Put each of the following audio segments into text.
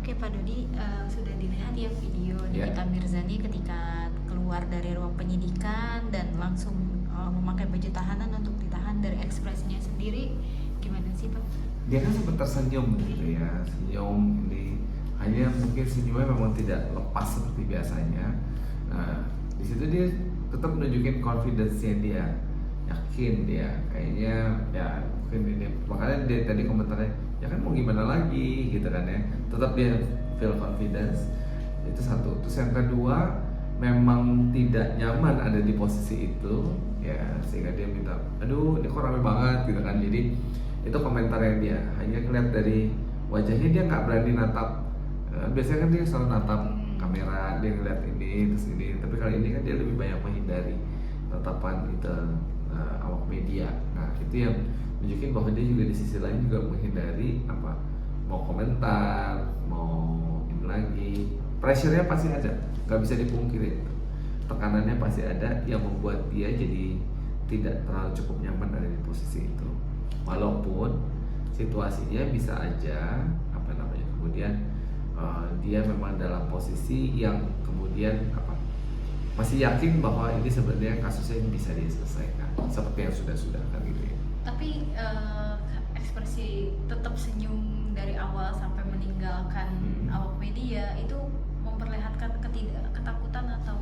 Oke Pak Dodi, sudah dilihat ya video Ya. Nikita Mirzani ketika keluar dari ruang penyidikan dan langsung memakai baju tahanan untuk ditahan. Dari ekspresinya sendiri gimana sih Pak? Dia kan sempat tersenyum gitu ya, senyum ini hanya mungkin senyumnya memang tidak lepas seperti biasanya. Nah, di situ dia tetap menunjukin confidence-nya dia, yakin dia, kayaknya ya mungkin ini makanya dia tadi komentarnya ya kan mau gimana lagi gitu kan ya, tetap dia feel confidence. Itu satu. Terus yang kedua, memang tidak nyaman ada di posisi itu ya, sehingga dia minta aduh ini kok rame banget gitu kan. Jadi itu komentar yang dia hanya ngeliat dari wajahnya, dia nggak berani natap. Biasanya kan dia selalu natap kamera, dia ngeliat ini terus ini, tapi kali ini kan dia lebih banyak menghindari tatapan itu awak media. Nah itu yang nunjukin bahwa dia juga di sisi lain juga menghindari apa, mau komentar, mau ini lagi. Pressure-nya pasti ada, nggak bisa dipungkiri. Tekanannya pasti ada yang membuat dia jadi tidak terlalu cukup nyaman ada di posisi itu. Walaupun situasinya bisa aja apa namanya kemudian dia memang dalam posisi yang kemudian apa, masih yakin bahwa ini sebenarnya kasusnya bisa diselesaikan seperti yang sudah kan gitu ya. Tapi ekspresi tetap senyum dari awal sampai meninggalkan awak media itu memperlihatkan ketakutan atau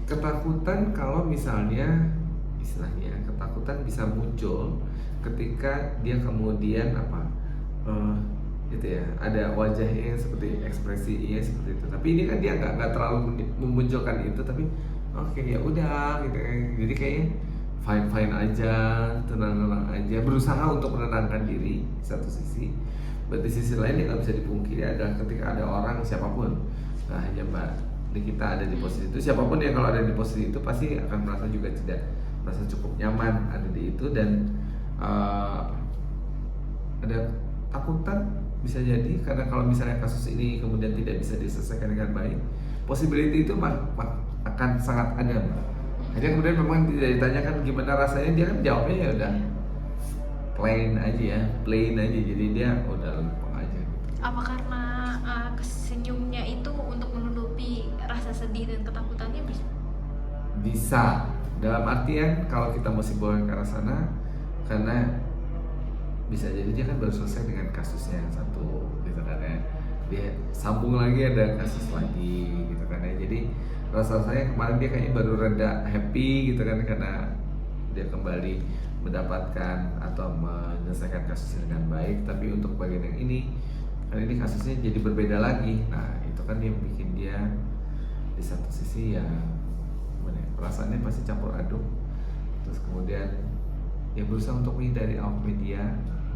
Ketakutan kalau misalnya istilahnya ketakutan bisa muncul ketika dia kemudian apa itu ya, ada wajahnya seperti ekspresinya seperti itu. Tapi ini kan dia nggak terlalu memunculkan itu, tapi oke ya udah gitu kan. Jadi kayaknya fine aja, tenang aja, berusaha untuk menenangkan diri di satu sisi. Di sisi lain yang nggak bisa dipungkiri adalah ketika ada orang siapapun, nah hanya Mbak Nikita ada di posisi itu, siapapun yang kalau ada di posisi itu pasti akan merasa juga tidak merasa cukup nyaman ada di itu. Dan ada takutan bisa jadi karena kalau misalnya kasus ini kemudian tidak bisa diselesaikan dengan baik, possibility itu akan sangat ada Mbak. Hanya kemudian memang tidak ditanyakan gimana rasanya, dia kan jawabnya ya udah plain aja, jadi dia udah lempeng aja. apa karena senyumnya itu untuk menutupi rasa sedih dan ketakutannya Bisa, dalam artian kalau kita masih bawa ke arah sana, karena bisa jadi dia kan baru selesai dengan kasusnya yang satu gitu kan ya, dia sambung lagi ada kasus lagi gitu kan ya. Jadi rasanya kemarin dia kayaknya baru rada happy gitu kan karena dia kembali mendapatkan atau menyelesaikan kasusnya dengan baik. Tapi untuk bagian yang ini kan ini kasusnya jadi berbeda lagi. Nah itu kan yang bikin dia di satu sisi ya perasaannya pasti campur aduk. Terus kemudian ya berusaha untuk menghindari awak media,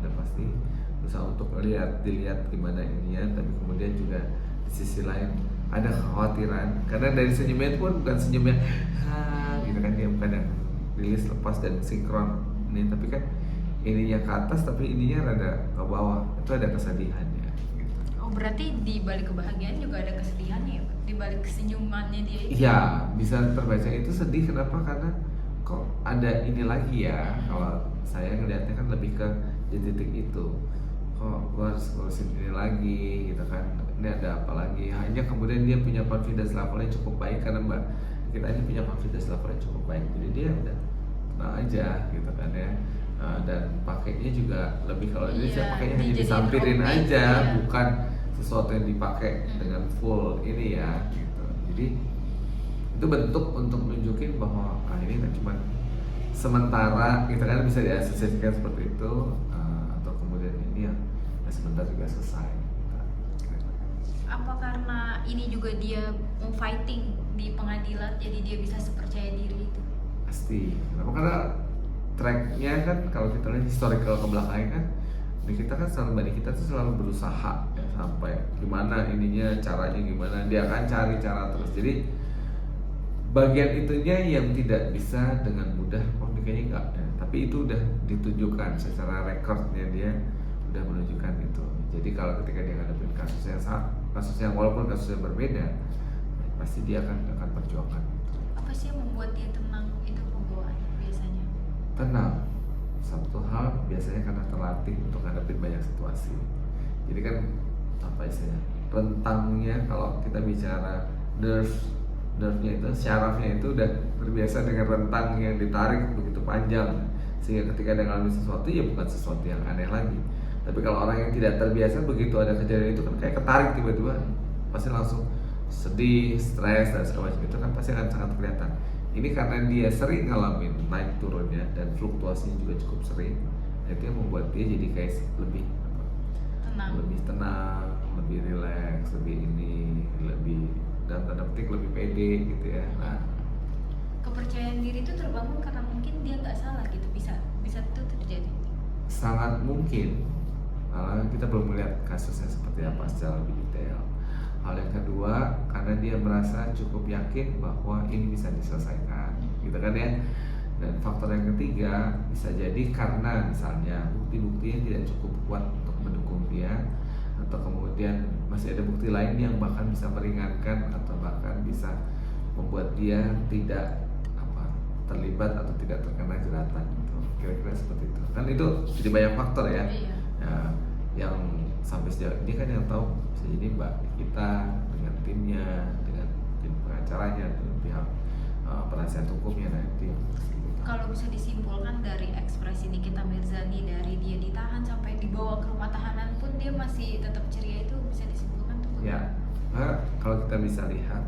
udah pasti berusaha untuk dilihat gimana ininya. Tapi kemudian juga di sisi lain ada kekhawatiran karena dari senyumnya itu pun bukan senyumnya gitu kan, dia bukan yang rilis lepas dan sinkron ini, tapi kan ininya ke atas tapi ininya rada ke bawah, itu ada kesedihannya gitu. Oh berarti di balik kebahagiaan juga ada kesedihannya ya Pak? Di balik senyumannya dia itu? Iya, bisa terbaca itu sedih. Kenapa? Karena kok ada ini lagi ya. Kalau saya ngelihatnya kan lebih ke di titik itu, kok gua harus ngurusin ini lagi gitu kan, ini ada apa lagi. Hanya kemudian dia punya confidence levelnya cukup baik karena Mbak kita ini punya confidence levelnya cukup baik, jadi dia udah tenang aja gitu kan ya. Dan pakainya juga lebih, kalau ini saya pakainya hanya disampirin aja, bukan sesuatu yang dipakai dengan full ini ya gitu. Jadi itu bentuk untuk nunjukin bahwa ini kan cuma sementara gitu kan, bisa diasosiasikan seperti itu, atau kemudian ini ya sebentar juga selesai gitu. Apa karena ini juga dia mau fighting di pengadilan jadi dia bisa sepercaya diri itu? Pasti. Kenapa? Karena tracknya kan kalau kita lihat historical ke belakangnya kan, kita kan selalu kita tuh selalu berusaha ya, sampai gimana ininya, caranya gimana, dia akan cari cara terus. Jadi bagian itunya yang tidak bisa dengan mudah, kayaknya enggak ya. Tapi itu udah ditunjukkan secara rekornya, dia udah menunjukkan itu. Jadi kalau ketika dia ngadepin kasus yang walaupun kasusnya berbeda, pasti dia akan perjuangkan. Apa sih yang membuat dia tenang itu pembawaannya biasanya? Tenang, satu hal biasanya karena terlatih untuk ngadepin banyak situasi. Jadi kan apa istilahnya, rentangnya kalau kita bicara nerve-nya itu, syarafnya itu udah terbiasa dengan rentang yang ditarik begitu panjang, sehingga ketika dia ngalamin sesuatu ya bukan sesuatu yang aneh lagi. Tapi kalau orang yang tidak terbiasa, begitu ada kejadian itu kan kayak ketarik tiba-tiba, pasti langsung sedih, stres dan segala macam, itu kan pasti akan sangat kelihatan. Ini karena dia sering ngalamin naik turunnya dan fluktuasinya juga cukup sering, itu yang membuat dia jadi kayak lebih tenang, lebih rileks, lebih dan tanda petik lebih pede gitu ya. Nah, kepercayaan diri itu terbangun karena mungkin dia nggak salah gitu, bisa itu terjadi. sangat mungkin, karena kita belum melihat kasusnya seperti apa secara lebih detail. Hal yang kedua, karena dia merasa cukup yakin bahwa ini bisa diselesaikan, gitu kan ya. Dan faktor yang ketiga bisa jadi karena misalnya bukti-buktinya tidak cukup kuat untuk mendukung dia, atau kemudian masih ada bukti lain yang bahkan bisa meringankan atau bahkan bisa membuat dia tidak terlibat atau tidak terkena jeratan gitu. Kira-kira seperti itu. Kan itu jadi banyak faktor ya. Iya. Ya, yang sampai sejauh ini kan yang tahu bisa jadi Mbak kita dengan timnya, dengan tim pengacaranya, dengan pihak penasihat hukumnya nanti. Kalau bisa disimpulkan dari ekspresi Nikita Mirzani, dari dia ditahan sampai dibawa ke rumah tahanan pun dia masih tetap ceria, itu bisa disimpulkan tuh. Ya, kalau kita bisa lihat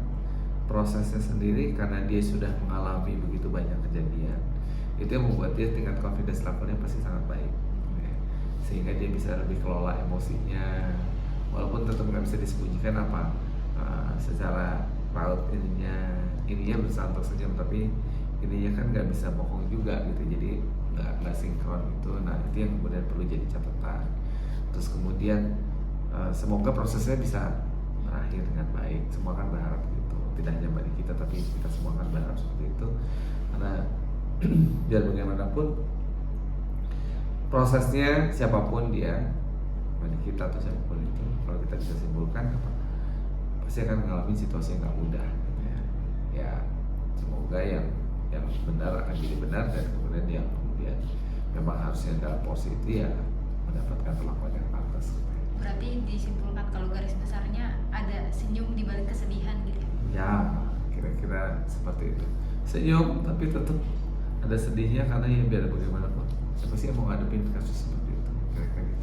prosesnya sendiri, karena dia sudah mengalami begitu banyak kejadian, itu yang membuat dia tingkat confidence levelnya pasti sangat baik, ya. Sehingga dia bisa lebih kelola emosinya, walaupun tetap nggak bisa disembunyikan secara raut ininya bersantai sejam, tapi ininya kan nggak bisa bohong juga gitu, jadi nggak sinkron gitu. Nah, itu yang kemudian perlu jadi catatan. Terus kemudian semoga prosesnya bisa berakhir dengan baik, semua kan berharap gitu, tidak hanya bagi kita tapi kita semua kan berharap seperti itu, karena biar bagaimanapun prosesnya siapapun dia, bagi kita atau siapapun itu, kalau kita bisa simpulkan pasti akan mengalami situasi yang nggak mudah gitu ya. Ya semoga yang benar akan jadi benar, dan kemudian yang kemudian memang harusnya dalam porsi itu ya mendapatkan perlakuan yang pantas. Berarti disimpulkan kalau garis besarnya ada senyum di balik kesedihan gitu ya? Ya, kira-kira seperti itu. Senyum tapi tetap ada sedihnya, karena ya biar bagaimanapun siapa sih yang mau ngadepin kasus seperti itu, kira-kira gitu.